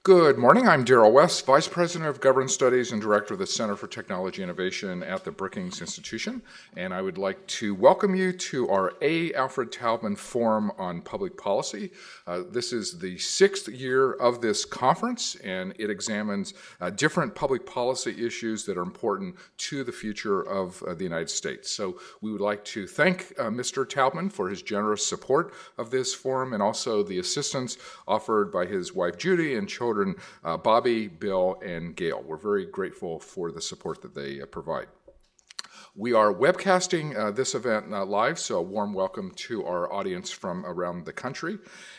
Good morning. I'm Darrell West, Vice President of Governance Studies and Director of the Center for Technology Innovation at the Brookings Institution. And I would like to welcome you to our A. Alfred Taubman Forum on Public Policy. This is the 6th year of this conference, and it examines different public policy issues that are important to the future of the United States. So we would like to thank Mr. Taubman for his generous support of this forum and also the assistance offered by his wife Judy and children Bobby, Bill, and Gail. We're very grateful for the support that they provide. We are webcasting this event live, so a warm welcome to our audience from around the country.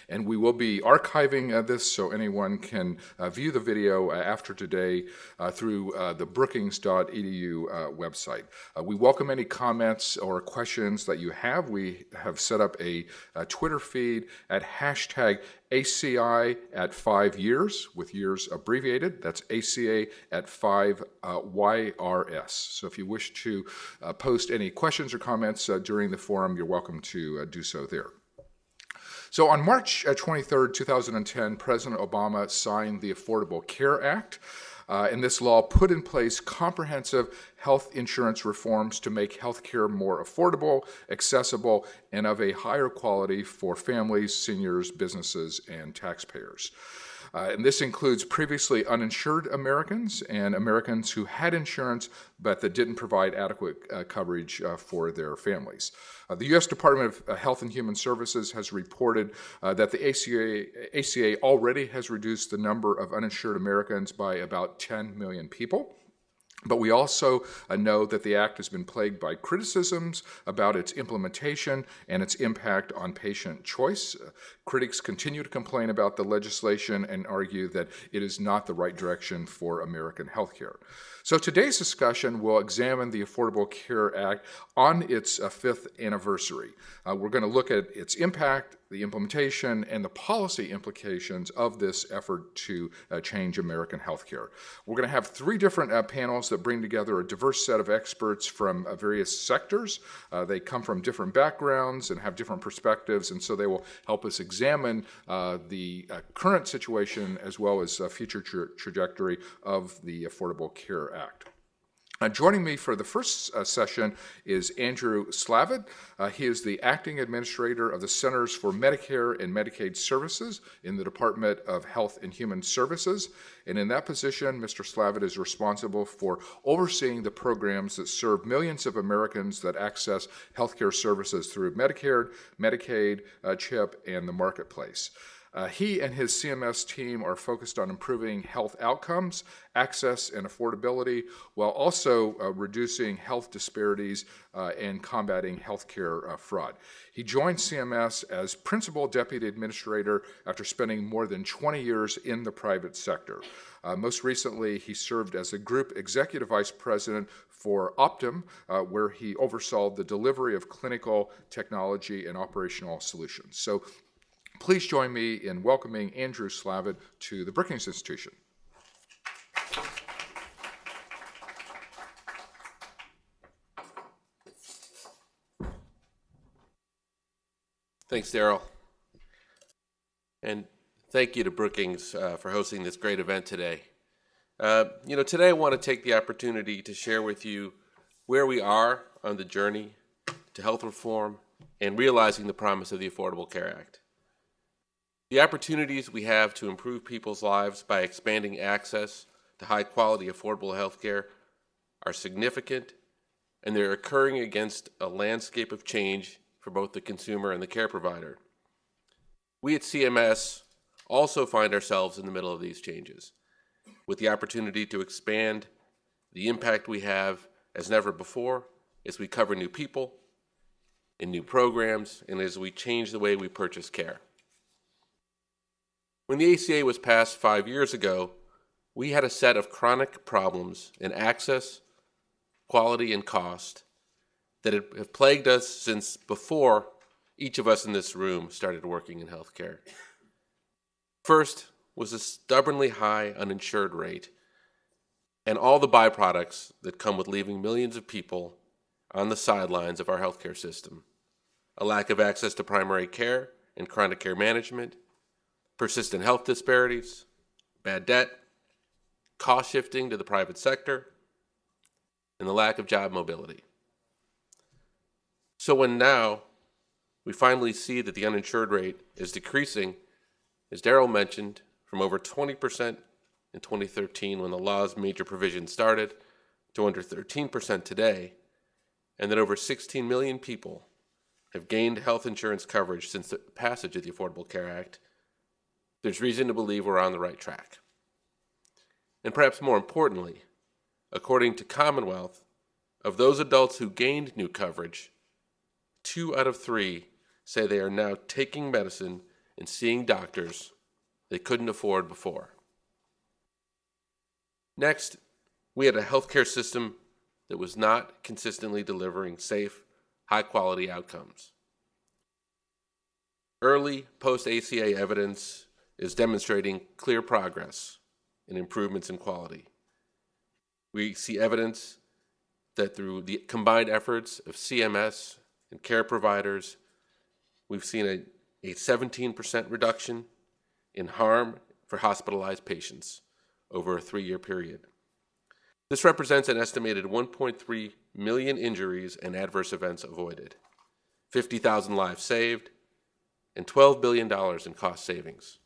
And we will be archiving this so anyone can view the video after today through the brookings.edu website. We welcome any comments or questions that you have. We have set up a Twitter feed at hashtag ACI at 5 years, with years abbreviated. That's ACA at 5 YRS. So if you wish to post any questions or comments during the forum, you're welcome to do so there. So on March 23rd, 2010, President Obama signed the Affordable Care Act. And this law put in place comprehensive health insurance reforms to make health care more affordable, accessible, and of a higher quality for families, seniors, businesses, and taxpayers. And this includes previously uninsured Americans and Americans who had insurance but that didn't provide adequate coverage for their families. The U.S. Department of Health and Human Services has reported that the ACA already has reduced the number of uninsured Americans by about 10 million people. But we also know that the Act has been plagued by criticisms about its implementation and its impact on patient choice. Critics continue to complain about the legislation and argue that it is not the right direction for American healthcare. So today's discussion will examine the Affordable Care Act on its 5th anniversary. We're going to look at its impact, the implementation, and the policy implications of this effort to change American healthcare. We're going to have 3 different panels that bring together a diverse set of experts from various sectors. They come from different backgrounds and have different perspectives, and so they will help us examine the current situation as well as future trajectory of the Affordable Care Act. Joining me for the first session is Andrew Slavitt. He is the Acting Administrator of the Centers for Medicare and Medicaid Services in the Department of Health and Human Services. And in that position, Mr. Slavitt is responsible for overseeing the programs that serve millions of Americans that access healthcare services through Medicare, Medicaid, CHIP, and the Marketplace. He and his CMS team are focused on improving health outcomes, access, and affordability, while also reducing health disparities and combating healthcare fraud. He joined CMS as Principal Deputy Administrator after spending more than 20 years in the private sector. Most recently, he served as a Group Executive Vice President for Optum, where he oversaw the delivery of clinical technology and operational solutions. So please join me in welcoming Andrew Slavitt to the Brookings Institution. Thanks, Darrell. And thank you to Brookings for hosting this great event today. Today I want to take the opportunity to share with you where we are on the journey to health reform and realizing the promise of the Affordable Care Act. The opportunities we have to improve people's lives by expanding access to high-quality, affordable health care are significant, and they're occurring against a landscape of change for both the consumer and the care provider. We at CMS also find ourselves in the middle of these changes, with the opportunity to expand the impact we have as never before as we cover new people in new programs and as we change the way we purchase care. When the ACA was passed 5 years ago, we had a set of chronic problems in access, quality, and cost that have plagued us since before each of us in this room started working in healthcare. First was a stubbornly high uninsured rate and all the byproducts that come with leaving millions of people on the sidelines of our healthcare system. A lack of access to primary care and chronic care management, persistent health disparities, bad debt, cost shifting to the private sector, and the lack of job mobility. So when now we finally see that the uninsured rate is decreasing, as Daryl mentioned, from over 20% in 2013 when the law's major provisions started to under 13% today, and that over 16 million people have gained health insurance coverage since the passage of the Affordable Care Act, there's reason to believe we're on the right track. And perhaps more importantly, according to Commonwealth, of those adults who gained new coverage, 2 out of 3 say they are now taking medicine and seeing doctors they couldn't afford before. Next, we had a healthcare system that was not consistently delivering safe, high-quality outcomes. Early post-ACA evidence is demonstrating clear progress and improvements in quality. We see evidence that through the combined efforts of CMS and care providers, we've seen a 17% reduction in harm for hospitalized patients over a 3-year period. This represents an estimated 1.3 million injuries and adverse events avoided, 50,000 lives saved, and $12 billion in cost savings.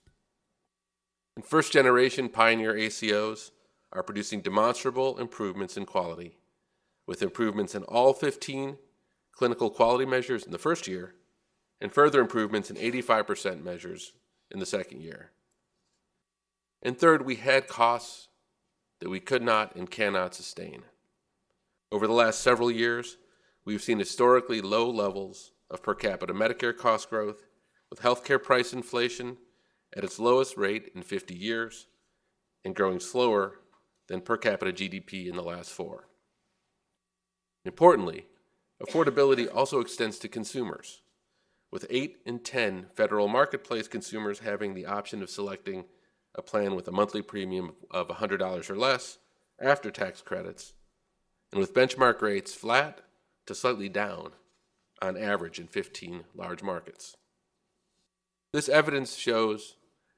And first-generation pioneer ACOs are producing demonstrable improvements in quality, with improvements in all 15 clinical quality measures in the first year, and further improvements in 85% measures in the second year. And third, we had costs that we could not and cannot sustain. Over the last several years, we've seen historically low levels of per capita Medicare cost growth, with healthcare price inflation at its lowest rate in 50 years and growing slower than per capita GDP in the last 4. Importantly, affordability also extends to consumers, with 8 in 10 federal marketplace consumers having the option of selecting a plan with a monthly premium of $100 or less after tax credits, and with benchmark rates flat to slightly down on average in 15 large markets. This evidence shows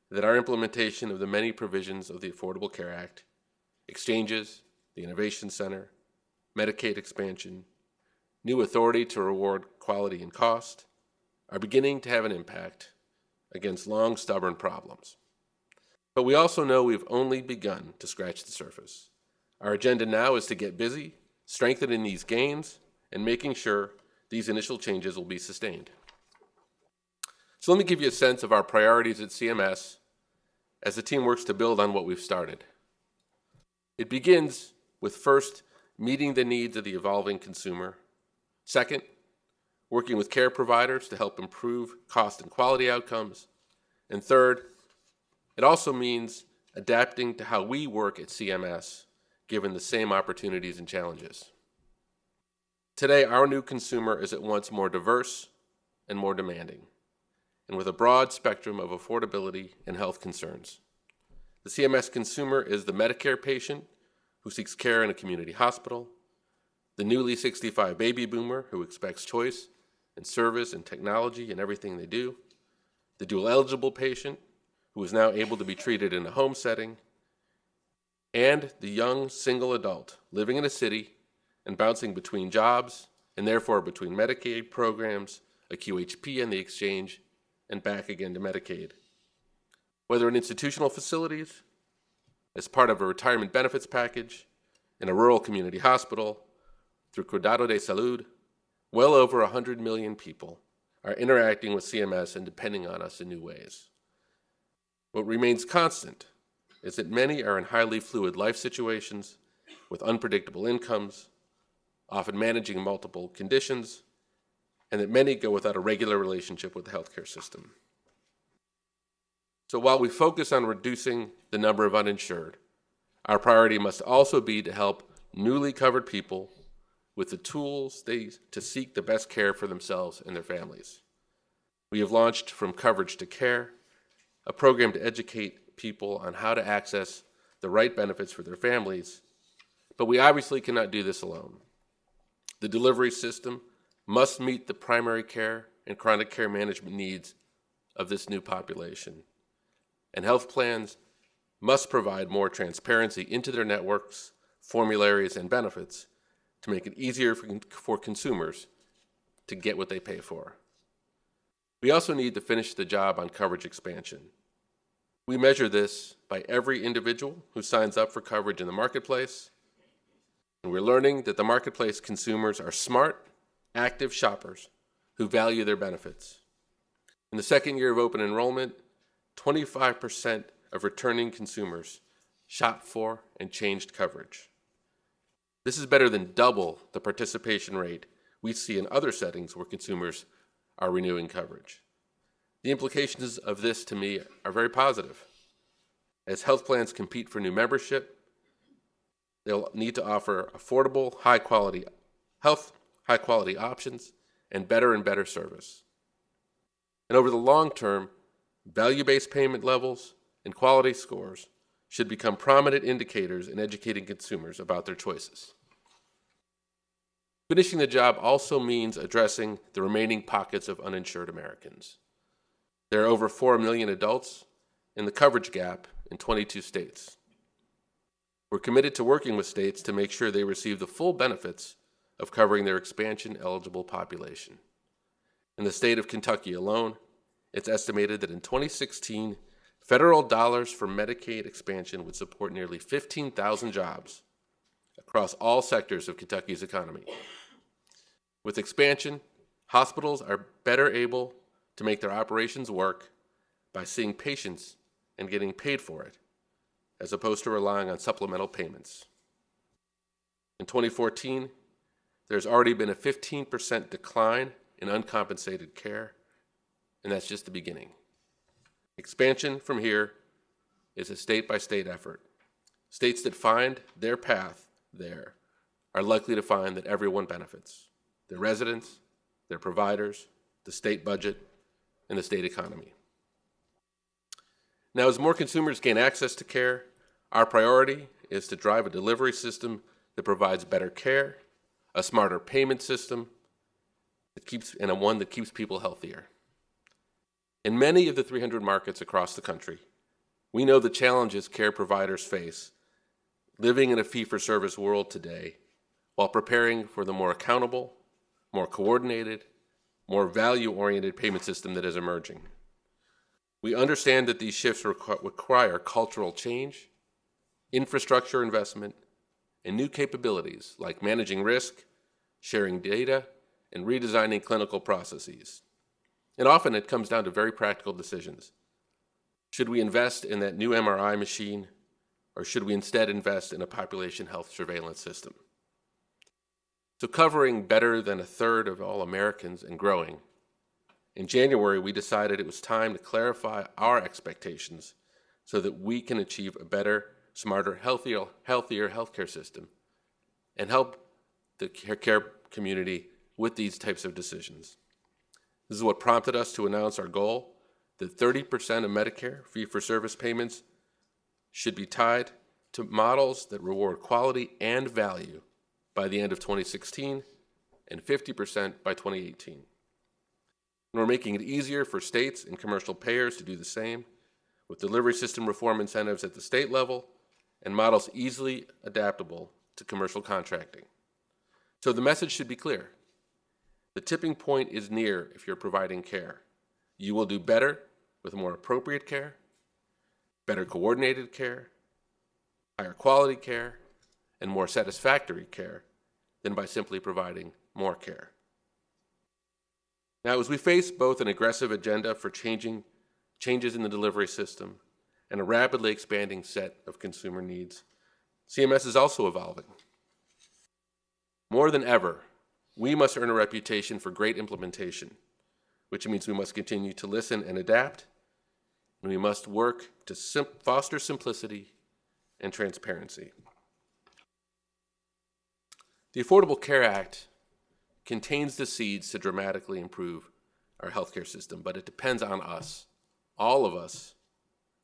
that our implementation of the many provisions of the Affordable Care Act, exchanges, the Innovation Center, Medicaid expansion, new authority to reward quality and cost, are beginning to have an impact against long, stubborn problems. But we also know we've only begun to scratch the surface. Our agenda now is to get busy, strengthening these gains, and making sure these initial changes will be sustained. So let me give you a sense of our priorities at CMS as the team works to build on what we've started. It begins with first, meeting the needs of the evolving consumer. Second, working with care providers to help improve cost and quality outcomes. And third, it also means adapting to how we work at CMS, given the same opportunities and challenges. Today, our new consumer is at once more diverse and more demanding, and with a broad spectrum of affordability and health concerns. The CMS consumer is the Medicare patient who seeks care in a community hospital, the newly 65 baby boomer who expects choice and service and technology in everything they do, the dual eligible patient who is now able to be treated in a home setting, and the young single adult living in a city and bouncing between jobs and therefore between Medicaid programs, a QHP and the exchange, and back again to Medicaid. Whether in institutional facilities, as part of a retirement benefits package, in a rural community hospital, through Cuidado de Salud, well over 100 million people are interacting with CMS and depending on us in new ways. What remains constant is that many are in highly fluid life situations with unpredictable incomes, often managing multiple conditions, and that many go without a regular relationship with the healthcare system. So while we focus on reducing the number of uninsured, our priority must also be to help newly covered people with the tools to seek the best care for themselves and their families. We have launched From Coverage to Care, a program to educate people on how to access the right benefits for their families, but we obviously cannot do this alone. The delivery system must meet the primary care and chronic care management needs of this new population, and health plans must provide more transparency into their networks, formularies, and benefits to make it easier for consumers to get what they pay for. We also need to finish the job on coverage expansion. We measure this by every individual who signs up for coverage in the marketplace, and we're learning that the marketplace consumers are smart, active shoppers who value their benefits. In the second year of open enrollment, 25% of returning consumers shopped for and changed coverage. This is better than double the participation rate we see in other settings where consumers are renewing coverage. The implications of this, to me, are very positive. As health plans compete for new membership, they'll need to offer affordable, high-quality health, high-quality options, and better service. And over the long term, value-based payment levels and quality scores should become prominent indicators in educating consumers about their choices. Finishing the job also means addressing the remaining pockets of uninsured Americans. There are over 4 million adults in the coverage gap in 22 states. We're committed to working with states to make sure they receive the full benefits of covering their expansion-eligible population. In the state of Kentucky alone, it's estimated that in 2016, federal dollars for Medicaid expansion would support nearly 15,000 jobs across all sectors of Kentucky's economy. With expansion, hospitals are better able to make their operations work by seeing patients and getting paid for it, as opposed to relying on supplemental payments. In 2014, there's already been a 15% decline in uncompensated care, and that's just the beginning. Expansion from here is a state-by-state effort. States that find their path there are likely to find that everyone benefits: their residents, their providers, the state budget, and the state economy. Now, as more consumers gain access to care, our priority is to drive a delivery system that provides better care, a smarter payment system, and one that keeps people healthier. In many of the 300 markets across the country, we know the challenges care providers face living in a fee-for-service world today while preparing for the more accountable, more coordinated, more value-oriented payment system that is emerging. We understand that these shifts require cultural change, infrastructure investment, and new capabilities like managing risk, sharing data, and redesigning clinical processes. And often it comes down to very practical decisions. Should we invest in that new MRI machine, or should we instead invest in a population health surveillance system? So covering better than a third of all Americans and growing, in January we decided it was time to clarify our expectations so that we can achieve a better, smarter, healthier healthcare system and help the care community with these types of decisions. This is what prompted us to announce our goal that 30% of Medicare fee-for-service payments should be tied to models that reward quality and value by the end of 2016 and 50% by 2018. And we're making it easier for states and commercial payers to do the same with delivery system reform incentives at the state level and models easily adaptable to commercial contracting. So the message should be clear. The tipping point is near if you're providing care. You will do better with more appropriate care, better coordinated care, higher quality care, and more satisfactory care than by simply providing more care. Now, as we face both an aggressive agenda for changes in the delivery system and a rapidly expanding set of consumer needs, CMS is also evolving. More than ever, we must earn a reputation for great implementation, which means we must continue to listen and adapt, and we must work to foster simplicity and transparency. The Affordable Care Act contains the seeds to dramatically improve our healthcare system, but it depends on us, all of us,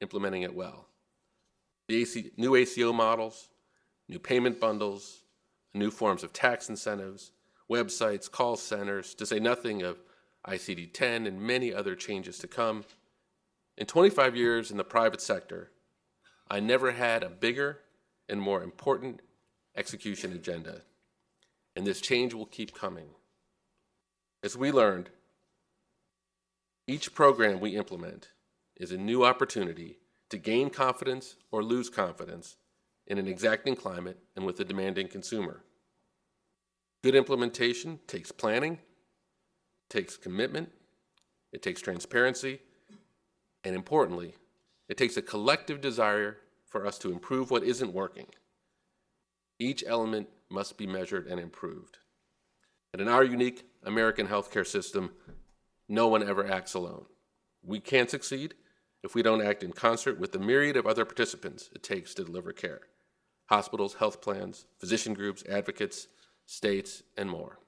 implementing it well. The new ACO models, new payment bundles, new forms of tax incentives, websites, call centers, to say nothing of ICD-10 and many other changes to come. In 25 years in the private sector, I never had a bigger and more important execution agenda, and this change will keep coming. As we learned, each program we implement is a new opportunity to gain confidence or lose confidence in an exacting climate and with a demanding consumer. Good implementation takes planning, takes commitment, it takes transparency, and importantly, it takes a collective desire for us to improve what isn't working. Each element must be measured and improved. And in our unique American healthcare system, no one ever acts alone. We can't succeed if we don't act in concert with the myriad of other participants it takes to deliver care: hospitals, health plans, physician groups, advocates, states, and more.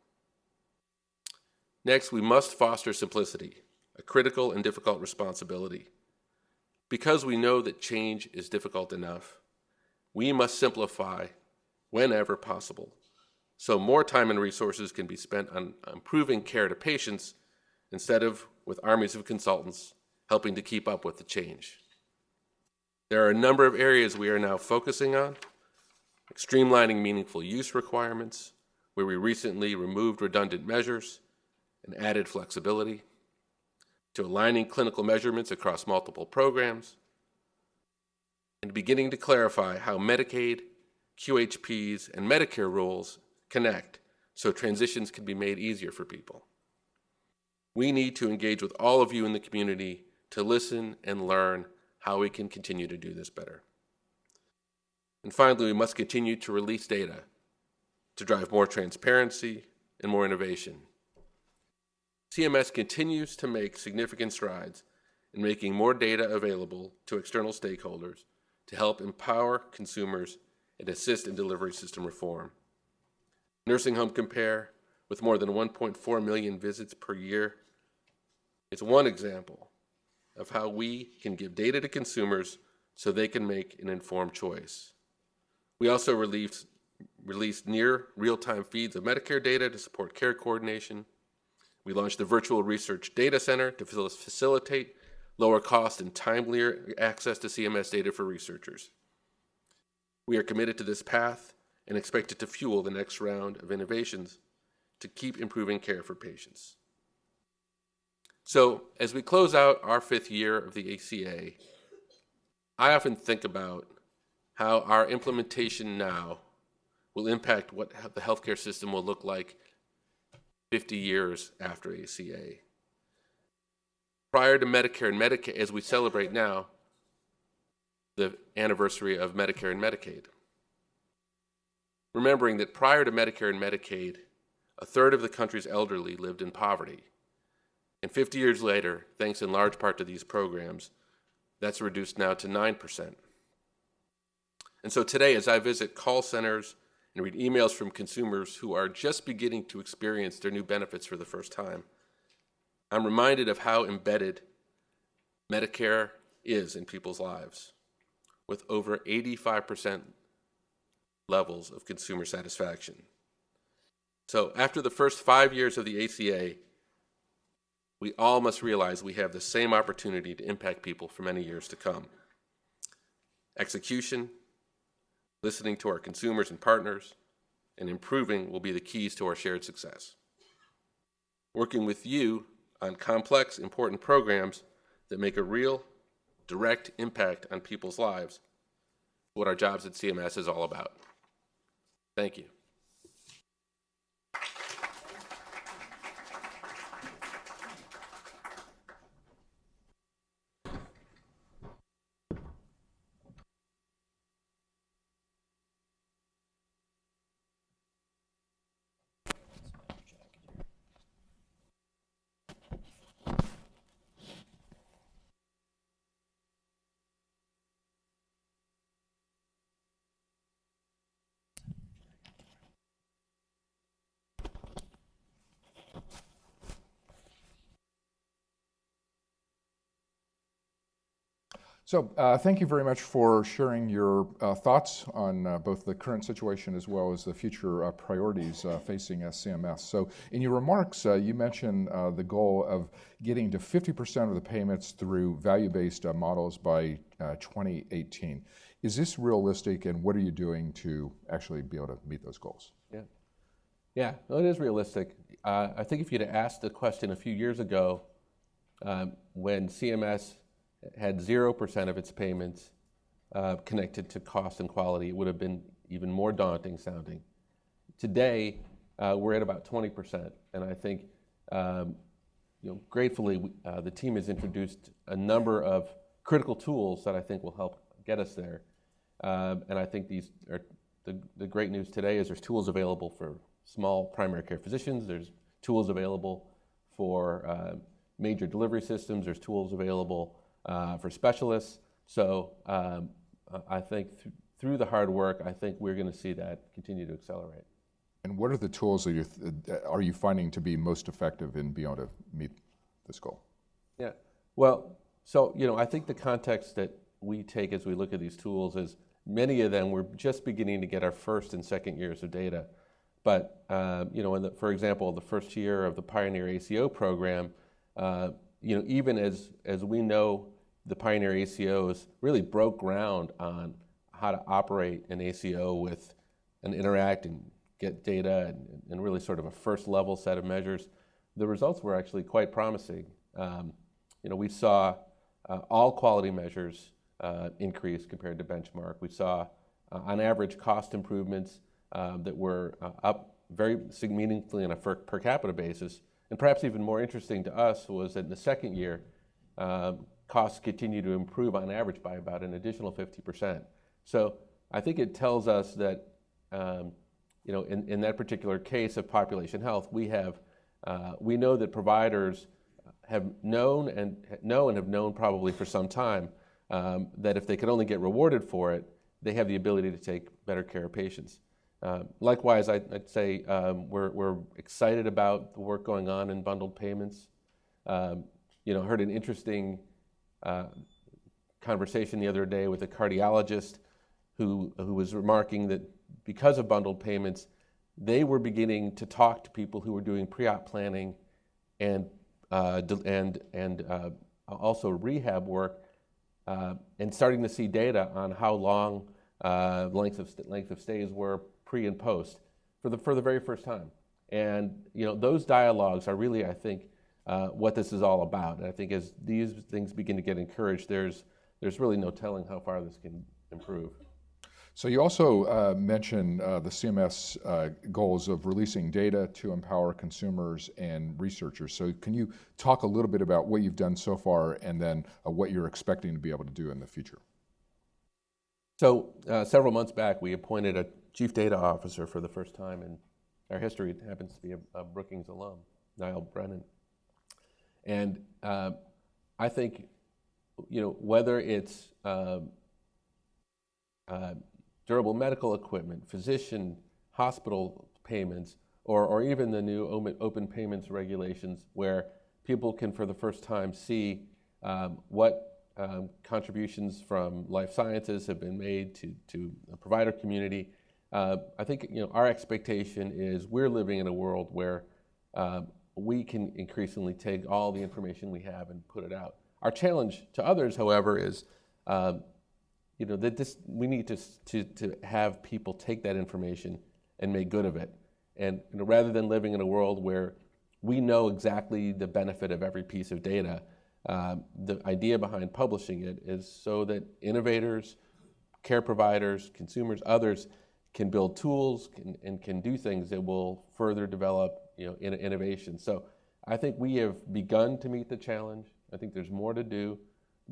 Next, we must foster simplicity, a critical and difficult responsibility. Because we know that change is difficult enough, we must simplify whenever possible, so more time and resources can be spent on improving care to patients instead of with armies of consultants helping to keep up with the change. There are a number of areas we are now focusing on: streamlining meaningful use requirements, where we recently removed redundant measures and added flexibility, to aligning clinical measurements across multiple programs, and beginning to clarify how Medicaid, QHPs, and Medicare rules connect so transitions can be made easier for people. We need to engage with all of you in the community to listen and learn how we can continue to do this better. And finally, we must continue to release data to drive more transparency and more innovation. CMS continues to make significant strides in making more data available to external stakeholders to help empower consumers and assist in delivery system reform. Nursing Home Compare, with more than 1.4 million visits per year, is one example of how we can give data to consumers so they can make an informed choice. We also released near real-time feeds of Medicare data to support care coordination. We launched the Virtual Research Data Center to facilitate lower cost and timelier access to CMS data for researchers. We are committed to this path and expect it to fuel the next round of innovations to keep improving care for patients. So, as we close out our 5th year of the ACA, I often think about how our implementation now will impact what the healthcare system will look like 50 years after ACA. Prior to Medicare and Medicaid, as we celebrate now the anniversary of Medicare and Medicaid, remembering that prior to Medicare and Medicaid, a third of the country's elderly lived in poverty. And 50 years later, thanks in large part to these programs, that's reduced now to 9%. And so today, as I visit call centers and read emails from consumers who are just beginning to experience their new benefits for the first time, I'm reminded of how embedded Medicare is in people's lives, with over 85% levels of consumer satisfaction. So after the first 5 years of the ACA, we all must realize we have the same opportunity to impact people for many years to come. Execution, listening to our consumers and partners, and improving will be the keys to our shared success. Working with you on complex, important programs that make a real, direct impact on people's lives is what our jobs at CMS is all about. Thank you. So thank you very much for sharing your thoughts on both the current situation as well as the future priorities facing CMS. So in your remarks, you mentioned the goal of getting to 50% of the payments through value-based models by 2018. Is this realistic, and what are you doing to actually be able to meet those goals? Yeah, no, it is realistic. I think if you'd asked the question a few years ago, when CMS had 0% of its payments connected to cost and quality, it would have been even more daunting sounding. Today, we're at about 20%, and I think, gratefully, the team has introduced a number of critical tools that I think will help get us there. And I think these are the great news today is there's tools available for small primary care physicians. There's tools available for major delivery systems. There's tools available for specialists. So I think through the hard work, I think we're going to see that continue to accelerate. And what are the tools that are you finding to be most effective in being able to meet this goal? Yeah, well, so I think the context that we take as we look at these tools is many of them we're just beginning to get our first and second years of data. But for example, the first year of the Pioneer ACO program, even as we know, the Pioneer ACOs really broke ground on how to operate an ACO with and interact and get data and really sort of a first level set of measures. The results were actually quite promising. We saw all quality measures increase compared to benchmark. We saw on average cost improvements that were up very meaningfully on a per capita basis. And perhaps even more interesting to us was that in the second year, costs continue to improve on average by about an additional 50%. So I think it tells us that, in that particular case of population health, we know that providers have known and have known probably for some time that if they could only get rewarded for it, they have the ability to take better care of patients. Likewise, I'd say we're excited about the work going on in bundled payments. Heard an interesting conversation the other day with a cardiologist who was remarking that because of bundled payments, they were beginning to talk to people who were doing pre-op planning and also rehab work, and starting to see data on how long length of stays were pre and post for the very first time. And those dialogues are really, I think, what this is all about. And I think as these things begin to get encouraged, there's really no telling how far this can improve. So you also mentioned the CMS goals of releasing data to empower consumers and researchers. So can you talk a little bit about what you've done so far and then what you're expecting to be able to do in the future? So several months back, we appointed a chief data officer for the first time in our history. It happens to be a Brookings alum, Niall Brennan. And I think, whether it's durable medical equipment, physician, hospital payments, or even the new open payments regulations where people can for the first time see what contributions from life sciences have been made to the provider community. I think our expectation is we're living in a world where we can increasingly take all the information we have and put it out. Our challenge to others, however, is that we need to have people take that information and make good of it. And rather than living in a world where we know exactly the benefit of every piece of data, the idea behind publishing it is so that innovators, care providers, consumers, others can build tools and can do things that will further develop innovation. So I think we have begun to meet the challenge. I think there's more to do.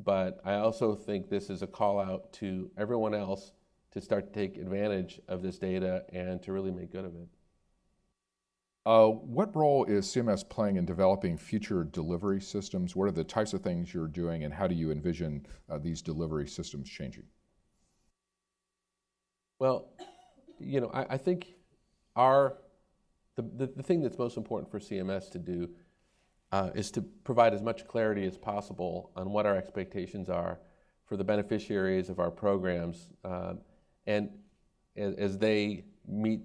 But I also think this is a call out to everyone else to start to take advantage of this data and to really make good of it. What role is CMS playing in developing future delivery systems? What are the types of things you're doing, and how do you envision these delivery systems changing? Well, I think the thing that's most important for CMS to do is to provide as much clarity as possible on what our expectations are for the beneficiaries of our programs, and as they meet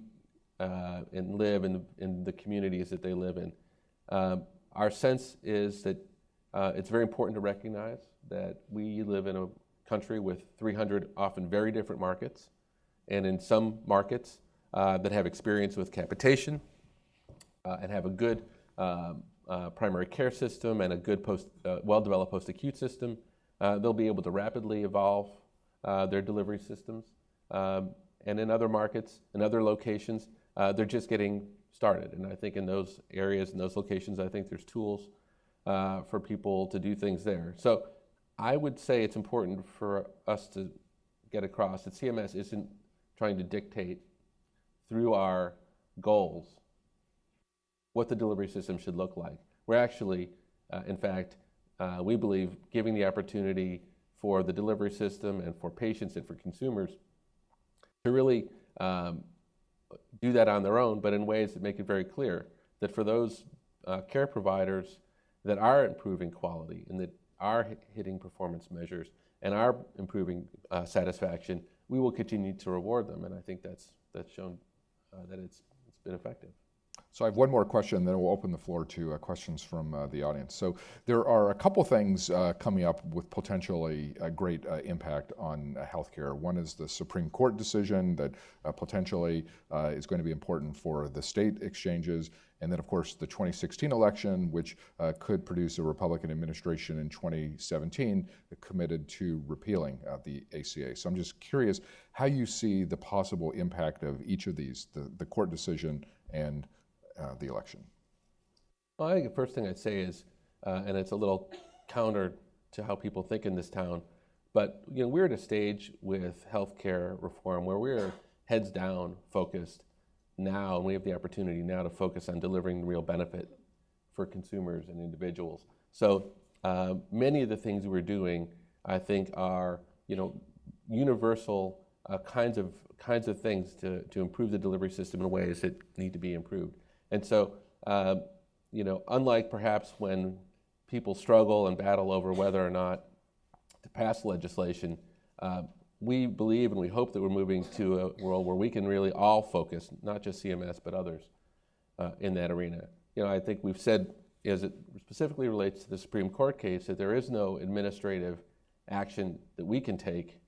and live in the communities that they live in. Our sense is that it's very important to recognize that we live in a country with 300 often very different markets, and in some markets that have experience with capitation and have a good primary care system and a good well-developed post-acute system, they'll be able to rapidly evolve their delivery systems. And in other markets, in other locations, they're just getting started. And I think in those areas, in those locations, I think there's tools for people to do things there. So I would say it's important for us to get across that CMS isn't trying to dictate through our goals what the delivery system should look like. We're actually, in fact, we believe giving the opportunity for the delivery system and for patients and for consumers to really do that on their own, but in ways that make it very clear that for those care providers that are improving quality and that are hitting performance measures and are improving satisfaction, we will continue to reward them. And I think that's shown that it's been effective. So I have one more question, then we'll open the floor to questions from the audience. So there are a couple things coming up with potentially a great impact on healthcare. One is the Supreme Court decision that potentially is going to be important for the state exchanges. And then, of course, the 2016 election, which could produce a Republican administration in 2017 committed to repealing the ACA. So I'm just curious how you see the possible impact of each of these, the court decision and the election. Well, I think the first thing I'd say is, and it's a little counter to how people think in this town, but we're at a stage with healthcare reform where we're heads down focused now, and we have the opportunity now to focus on delivering real benefit for consumers and individuals. So many of the things we're doing, I think, are universal kinds of things to improve the delivery system in ways that need to be improved. And so, unlike perhaps when people struggle and battle over whether or not to pass legislation, we believe and we hope that we're moving to a world where we can really all focus, not just CMS, but others in that arena. I think we've said, as it specifically relates to the Supreme Court case, that there is no administrative action that we can take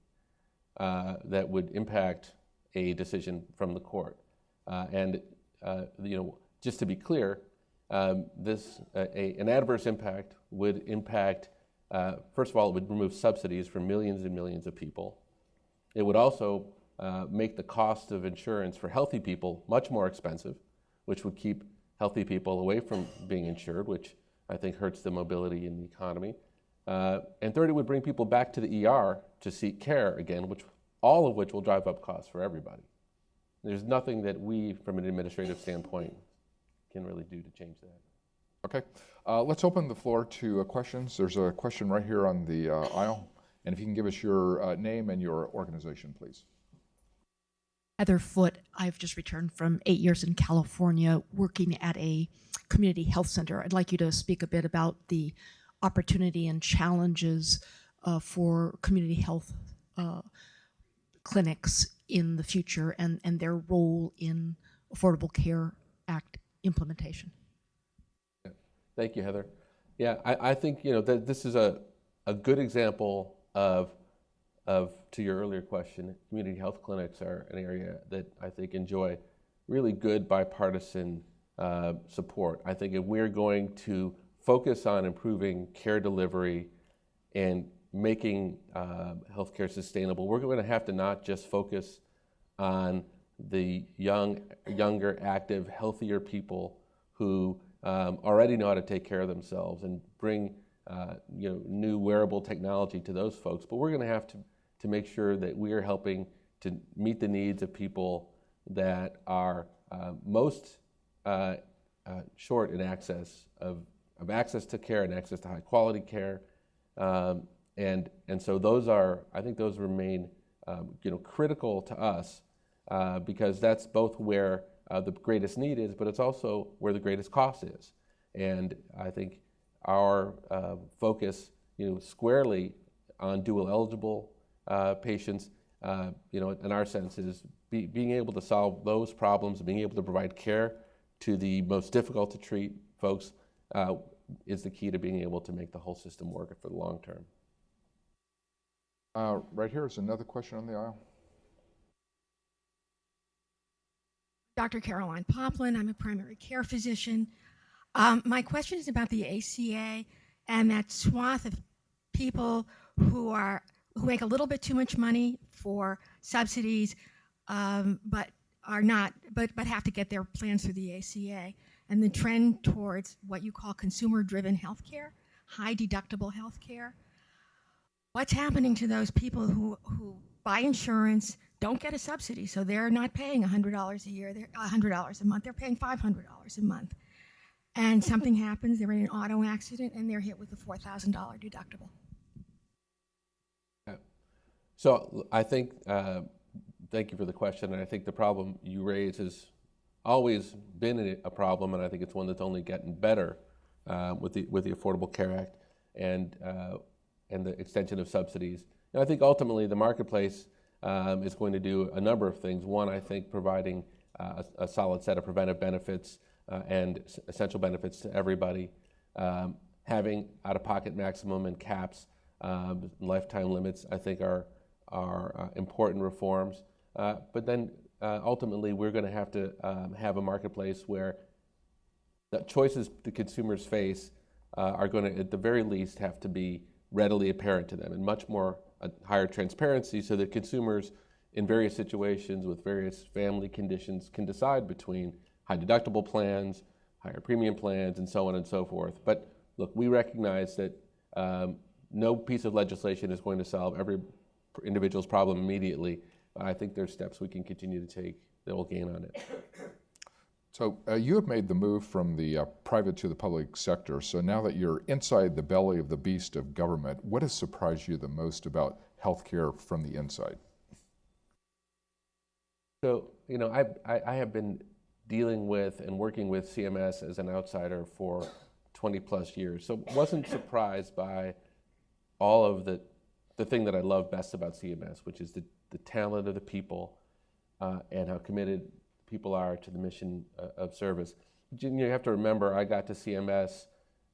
that would impact a decision from the court. Just to be clear, an adverse impact would impact, first of all, it would remove subsidies for millions and millions of people. It would also make the cost of insurance for healthy people much more expensive, which would keep healthy people away from being insured, which I think hurts the mobility in the economy. And third, it would bring people back to the ER to seek care again, all of which will drive up costs for everybody. There's nothing that we, from an administrative standpoint, can really do to change that. Okay. Let's open the floor to questions. There's a question right here on the aisle. And if you can give us your name and your organization, please. Heather Foote. I've just returned from 8 years in California working at a community health center. I'd like you to speak a bit about the opportunity and challenges for community health clinics in the future and their role in Affordable Care Act implementation. Thank you, Heather. Yeah, I think that this is a good example of, to your earlier question, community health clinics are an area that I think enjoy really good bipartisan support. I think if we're going to focus on improving care delivery and making healthcare sustainable, we're going to have to not just focus on the younger, active, healthier people who already know how to take care of themselves and bring new wearable technology to those folks, but we're going to have to make sure that we are helping to meet the needs of people that are most short in access of access to care and access to high quality care, and so I think those remain critical to us because that's both where the greatest need is, but it's also where the greatest cost is, and I think our focus, squarely on dual eligible patients, in our sense, is being able to solve those problems, being able to provide care to the most difficult to treat folks is the key to being able to make the whole system work for the long term. Right here is another question on the aisle. Dr. Caroline Poplin. I'm a primary care physician. My question is about the ACA and that swath of people who make a little bit too much money for subsidies, but have to get their plans through the ACA, and the trend towards what you call consumer-driven healthcare, high deductible healthcare. What's happening to those people who buy insurance, don't get a subsidy, so they're not paying $100 a year, they're $100 a month, they're paying $500 a month. And something happens, they're in an auto accident, and they're hit with a $4,000 deductible. So I think, thank you for the question, and I think the problem you raise has always been a problem, and I think it's one that's only gotten better with the Affordable Care Act and the extension of subsidies. And I think ultimately the marketplace is going to do a number of things. One, I think providing a solid set of preventive benefits and essential benefits to everybody, having out-of-pocket maximum and caps, lifetime limits, I think are important reforms. But then ultimately we're going to have a marketplace where the choices the consumers face are going to, at the very least, have to be readily apparent to them, and much more higher transparency, so that consumers in various situations with various family conditions can decide between high deductible plans, higher premium plans, and so on and so forth. But look, we recognize that no piece of legislation is going to solve every individual's problem immediately. I think there's steps we can continue to take that will gain on it. So you have made the move from the private to the public sector. So now that you're inside the belly of the beast of government, what has surprised you the most about healthcare from the inside? So, you know, I have been dealing with and working with CMS as an outsider for 20 plus years. So wasn't surprised by all of the thing that I love best about CMS, which is the talent of the people and how committed people are to the mission of service. You have to remember, I got to CMS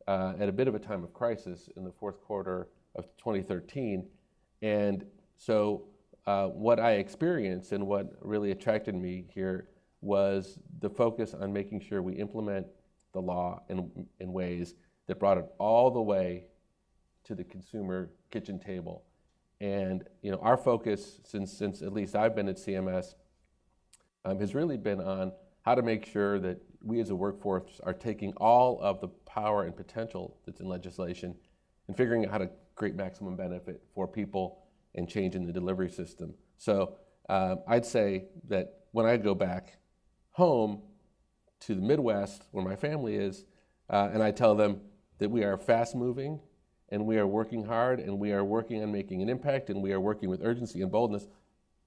at a bit of a time of crisis in the fourth quarter of 2013. And so what I experienced and what really attracted me here was the focus on making sure we implement the law in ways that brought it all the way to the consumer kitchen table. And you know, our focus since at least I've been at CMS has really been on how to make sure that we as a workforce are taking all of the power and potential that's in legislation and figuring out how to create maximum benefit for people and changing the delivery system. So I'd say that when I go back home to the Midwest where my family is, and I tell them that we are fast moving and we are working hard and we are working on making an impact and we are working with urgency and boldness,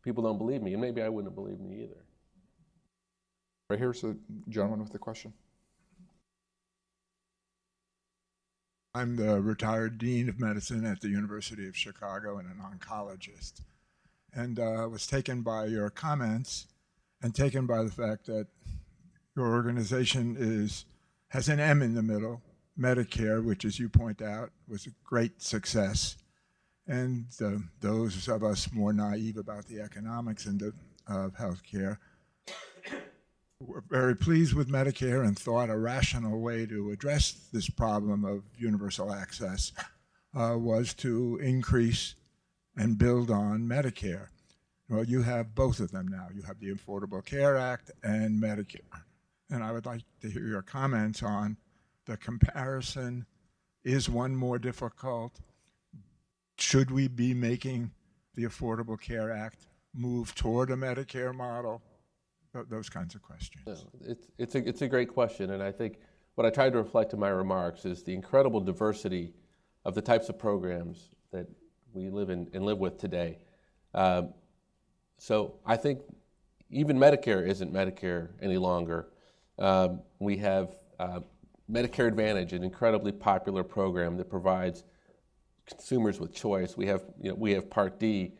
people don't believe me, and maybe I wouldn't believe me either. Right here's the gentleman with the question. I'm the retired dean of medicine at the University of Chicago and an oncologist. And was taken by your comments and taken by the fact that your organization has an M in the middle, Medicare, which, as you point out, was a great success. And those of us more naive about the economics of healthcare were very pleased with Medicare and thought a rational way to address this problem of universal access was to increase and build on Medicare. Well, you have both of them now. You have the Affordable Care Act and Medicare. And I would like to hear your comments on the comparison. Is one more difficult? Should we be making the Affordable Care Act move toward a Medicare model? Those kinds of questions. No, it's a great question, and I think what I tried to reflect in my remarks is the incredible diversity of the types of programs that we live in and live with today. So I think even Medicare isn't Medicare any longer. We have Medicare Advantage, an incredibly popular program that provides consumers with choice. We have Part D.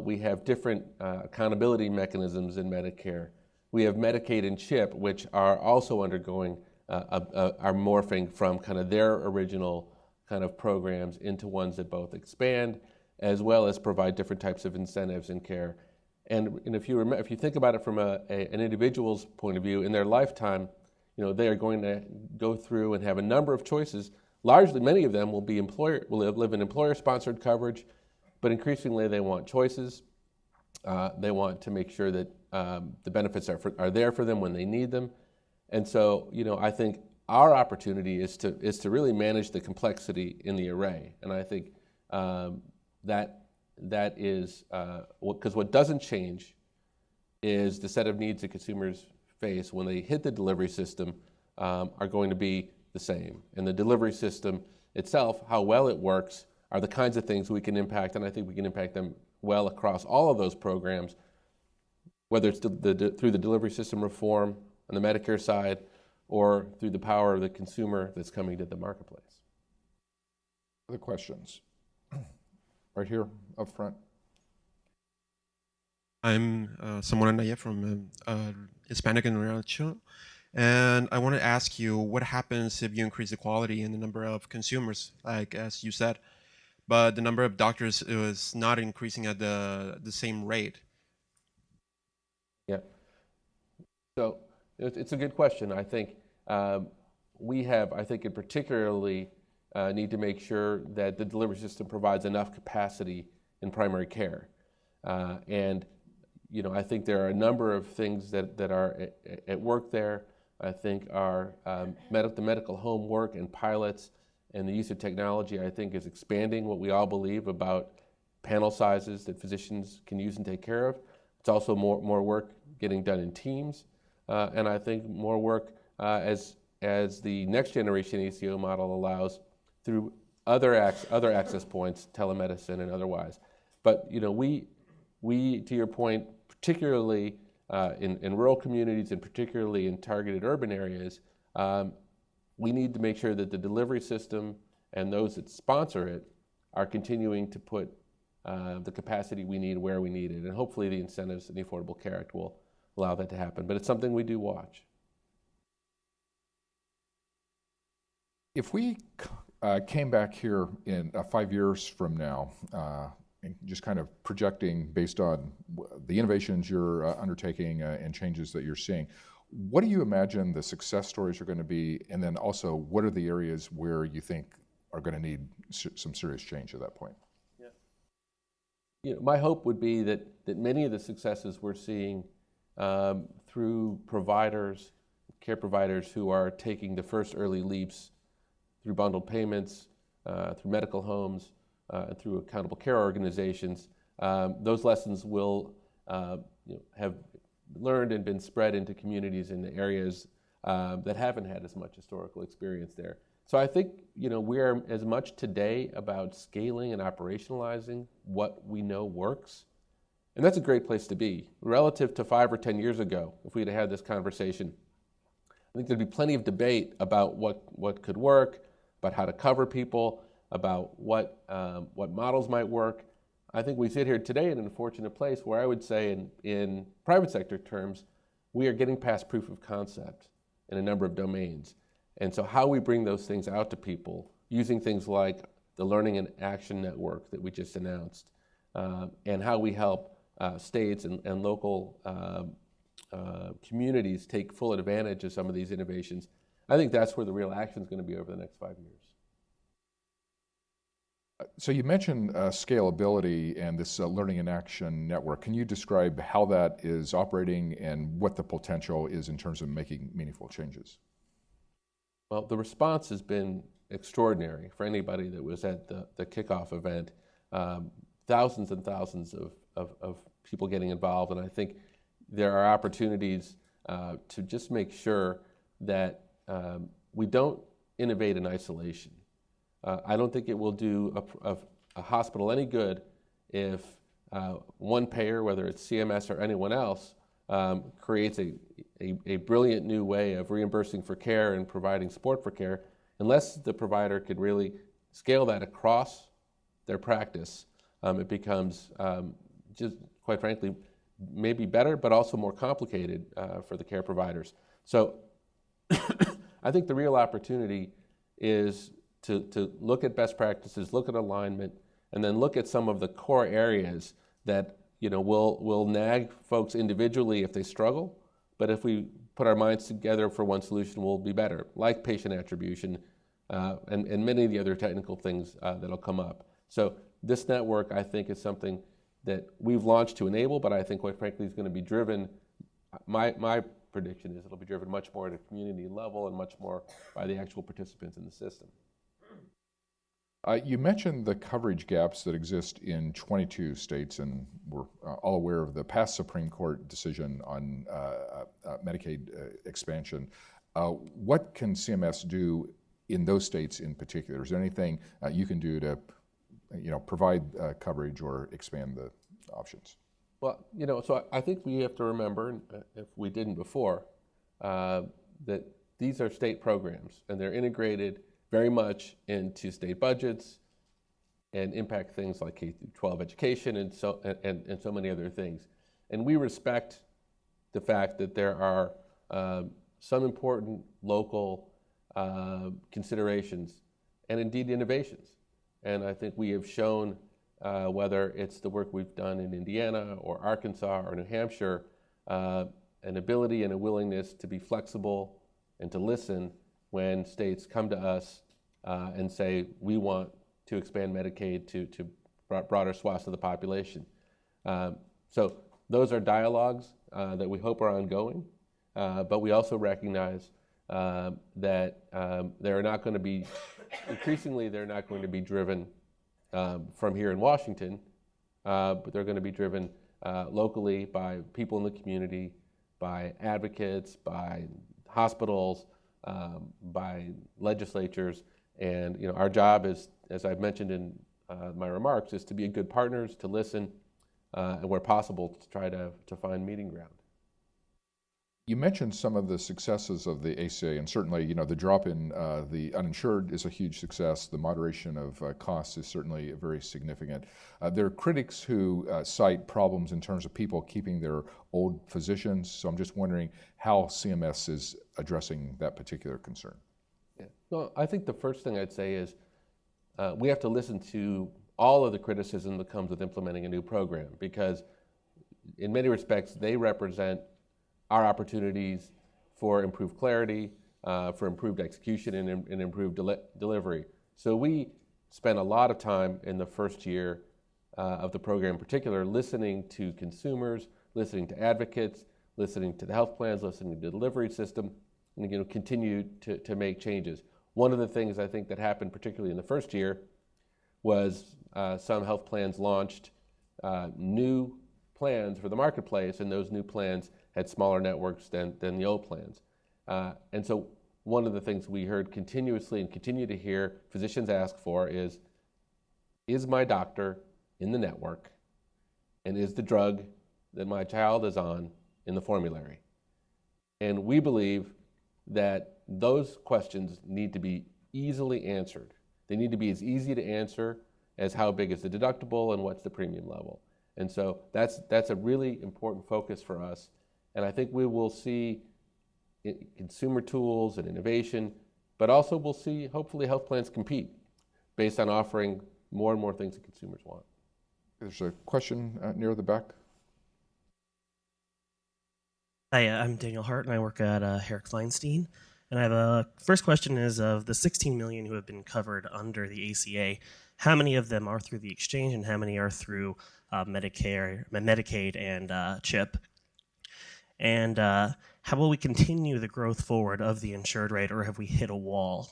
We have different accountability mechanisms in Medicare. We have Medicaid and CHIP, which are also undergoing, are morphing from kind of their original kind of programs into ones that both expand as well as provide different types of incentives in care. And if you think about it from an individual's point of view, in their lifetime, they are going to go through and have a number of choices. Largely, many of them will live in employer-sponsored coverage, but increasingly they want choices. They want to make sure that the benefits are there for them when they need them. And so, I think our opportunity is to really manage the complexity in the array. And I think that is, because what doesn't change is the set of needs that consumers face when they hit the delivery system are going to be the same. And the delivery system itself, how well it works, are the kinds of things we can impact, and I think we can impact them well across all of those programs, whether it's through the delivery system reform on the Medicare side or through the power of the consumer that's coming to the marketplace. Other questions? Right here up front. I'm Samuel Naya from Hispanic International, and I want to ask you what happens if you increase equality in the number of consumers, like as you said, but the number of doctors is not increasing at the same rate? Yeah. So it's a good question. I think we have, in particularly need to make sure that the delivery system provides enough capacity in primary care. And I think there are a number of things that are at work there. I think our the medical home work and pilots and the use of technology, I think, is expanding what we all believe about panel sizes that physicians can use and take care of. It's also more work getting done in teams, and I think more work as the next generation ACO model allows through other access points, telemedicine and otherwise. But we to your point, particularly in rural communities and particularly in targeted urban areas, we need to make sure that the delivery system and those that sponsor it are continuing to put the capacity we need where we need it. And hopefully the incentives in the Affordable Care Act will allow that to happen. But it's something we do watch. If we came back here in 5 years from now, and just kind of projecting based on the innovations you're undertaking and changes that you're seeing, what do you imagine the success stories are going to be? And then also, what are the areas where you think are going to need some serious change at that point? Yeah. My hope would be that many of the successes we're seeing through care providers who are taking the first early leaps through bundled payments, through medical homes, and through accountable care organizations, those lessons will have learned and been spread into communities in the areas that haven't had as much historical experience there. So I think we're as much today about scaling and operationalizing what we know works, and that's a great place to be. Relative to 5 or 10 years ago, if we'd had this conversation, I think there'd be plenty of debate about what could work, about how to cover people, about what models might work. I think we sit here today in an unfortunate place where I would say in private sector terms, we are getting past proof of concept in a number of domains. And so how we bring those things out to people using things like the Learning and Action Network that we just announced, and how we help states and local communities take full advantage of some of these innovations, I think that's where the real action is going to be over the next 5 years. So you mentioned scalability and this Learning and Action Network. Can you describe how that is operating and what the potential is in terms of making meaningful changes? Well, the response has been extraordinary for anybody that was at the kickoff event. Thousands and thousands of people getting involved, and I think there are opportunities to just make sure that we don't innovate in isolation. I don't think it will do a hospital any good if one payer, whether it's CMS or anyone else, creates a brilliant new way of reimbursing for care and providing support for care, unless the provider could really scale that across their practice. It becomes just, quite frankly, maybe better, but also more complicated for the care providers. So I think the real opportunity is to look at best practices, look at alignment, and then look at some of the core areas that will nag folks individually if they struggle, but if we put our minds together for one solution, we'll be better, like patient attribution and many of the other technical things that'll come up. So this network, I think, is something that we've launched to enable, but I think, quite frankly, is going to be driven. My prediction is it'll be driven much more at a community level and much more by the actual participants in the system. You mentioned the coverage gaps that exist in 22 states, and we're all aware of the past Supreme Court decision on Medicaid expansion. What can CMS do in those states in particular? Is there anything you can do to provide coverage or expand the options? Well, so I think we have to remember, if we didn't before, that these are state programs, and they're integrated very much into state budgets and impact things like K-12 education and so many other things. And we respect the fact that there are some important local considerations and indeed innovations. And I think we have shown, whether it's the work we've done in Indiana or Arkansas or New Hampshire, an ability and a willingness to be flexible and to listen when states come to us and say, we want to expand Medicaid to broader swaths of the population. So those are dialogues that we hope are ongoing, but we also recognize that they're not going to be, increasingly they're not going to be driven from here in Washington, but they're going to be driven locally by people in the community, by advocates, by hospitals, by legislatures, and our job is, as I've mentioned in my remarks, is to be good partners, to listen, and where possible, to try to find meeting ground. You mentioned some of the successes of the ACA, and certainly, the drop in the uninsured is a huge success. The moderation of costs is certainly very significant. There are critics who cite problems in terms of people keeping their old physicians, so I'm just wondering how CMS is addressing that particular concern. Yeah. Well, I think the first thing I'd say is we have to listen to all of the criticism that comes with implementing a new program, because in many respects, they represent our opportunities for improved clarity, for improved execution, and improved delivery. So we spent a lot of time in the first year of the program in particular listening to consumers, listening to advocates, listening to the health plans, listening to the delivery system, and continue to make changes. One of the things I think that happened particularly in the first year was some health plans launched new plans for the marketplace, and those new plans had smaller networks than the old plans. And so one of the things we heard continuously and continue to hear physicians ask for is my doctor in the network, and is the drug that my child is on in the formulary? And we believe that those questions need to be easily answered. They need to be as easy to answer as how big is the deductible and what's the premium level. And so that's a really important focus for us. And I think we will see consumer tools and innovation, but also we'll see, hopefully, health plans compete based on offering more and more things that consumers want. There's a question near the back. Hi, I'm Daniel Hart, and I work at Herrick Feinstein. And I have a first question is, of the 16 million who have been covered under the ACA, how many of them are through the exchange and how many are through Medicare, Medicaid, and CHIP? And how will we continue the growth forward of the insured rate, or have we hit a wall?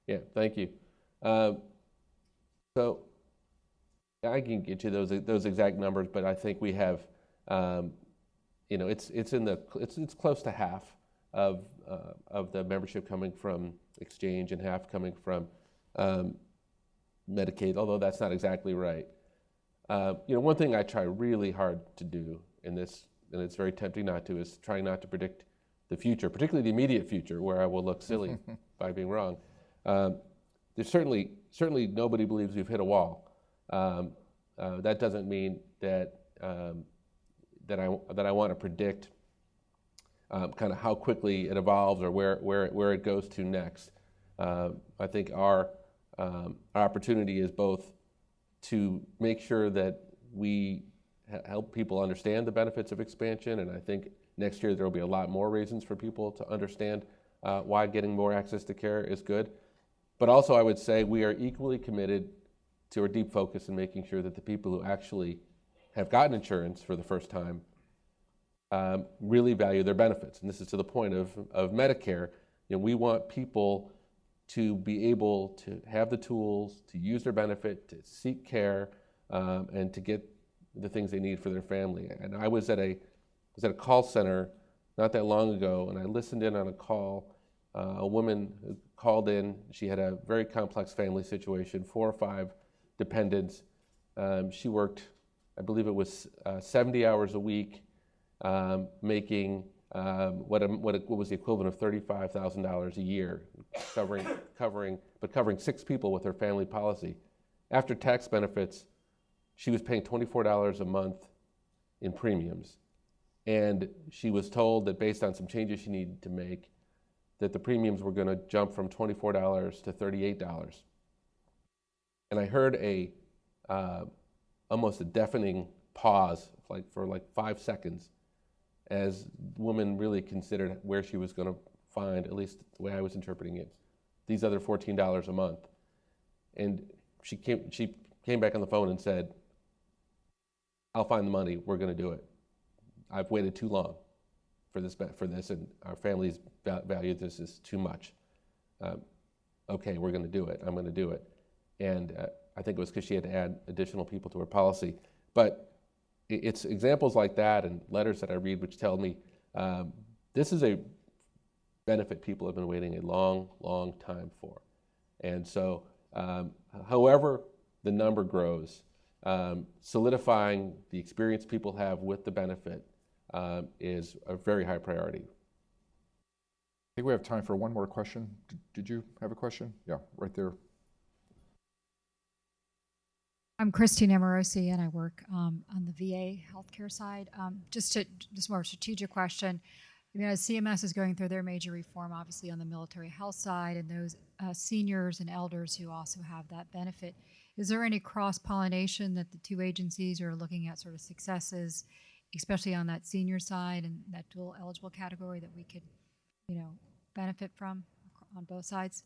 Yeah, thank you. So I can get you those exact numbers, but I think we have, it's close to half of the membership coming from exchange and half coming from Medicaid, although that's not exactly right. One thing I try really hard to do in this, and it's very tempting not to, is trying not to predict the future, particularly the immediate future, where I will look silly by being wrong. There's certainly nobody believes we've hit a wall. That doesn't mean that I want to predict kind of how quickly it evolves or where it goes to next. I think our our opportunity is both to make sure that we help people understand the benefits of expansion, and I think next year there will be a lot more reasons for people to understand why getting more access to care is good. But also I would say we are equally committed to a deep focus in making sure that the people who actually have gotten insurance for the first time really value their benefits. And this is to the point of Medicare. You know, we want people to be able to have the tools to use their benefit, to seek care, and to get the things they need for their family. And I was at a call center not that long ago, and I listened in on a call. A woman called in. She had a very complex family situation, 4 or 5 dependents. She worked, I believe it was 70 hours a week, making what was the equivalent of $35,000 a year, covering 6 people with her family policy. After tax benefits, she was paying $24 a month in premiums, and she was told that based on some changes she needed to make, that the premiums were going to jump from $24 to $38. And I heard almost a deafening pause, for 5 seconds, as the woman really considered where she was going to find, at least the way I was interpreting it, these other $14 a month. And she came back on the phone and said, "I'll find the money. We're going to do it. I've waited too long for this, and our families value this as too much. Okay, we're going to do it. I'm going to do it." And I think it was because she had to add additional people to her policy. But it's examples like that and letters that I read which tell me this is a benefit people have been waiting a long, long time for. And so however the number grows, solidifying the experience people have with the benefit is a very high priority. I think we have time for one more question. Did you have a question? Yeah, right there. I'm Christine Amorosi, and I work on the VA healthcare side. Just more strategic question. I mean, as CMS is going through their major reform, obviously on the military health side, and those seniors and elders who also have that benefit, is there any cross-pollination that the 2 agencies are looking at, sort of successes, especially on that senior side and that dual eligible category, that we could, benefit from on both sides?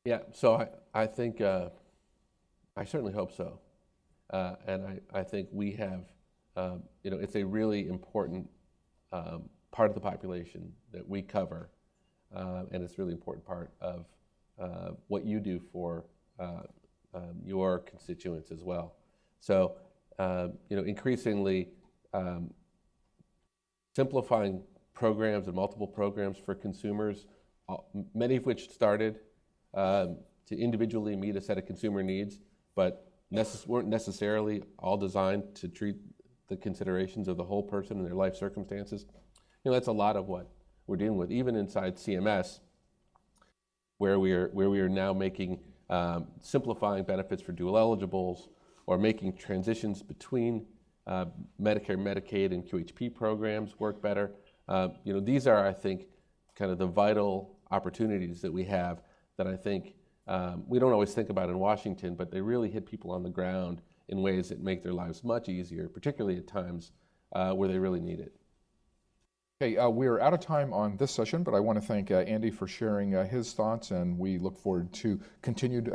Yeah, so I think, I certainly hope so. And I think we have, it's a really important part of the population that we cover, and it's a really important part of what you do for your constituents as well. So, increasingly simplifying programs and multiple programs for consumers, many of which started to individually meet a set of consumer needs, but weren't necessarily all designed to treat the considerations of the whole person and their life circumstances. That's a lot of what we're dealing with, even inside CMS, where we are now making simplifying benefits for dual eligibles, or making transitions between Medicare, Medicaid, and QHP programs work better. These are, I think, kind of the vital opportunities that we have that I think we don't always think about in Washington, but they really hit people on the ground in ways that make their lives much easier, particularly at times where they really need it. Okay, we're out of time on this session, but I want to thank Andy for sharing his thoughts, and we look forward to continued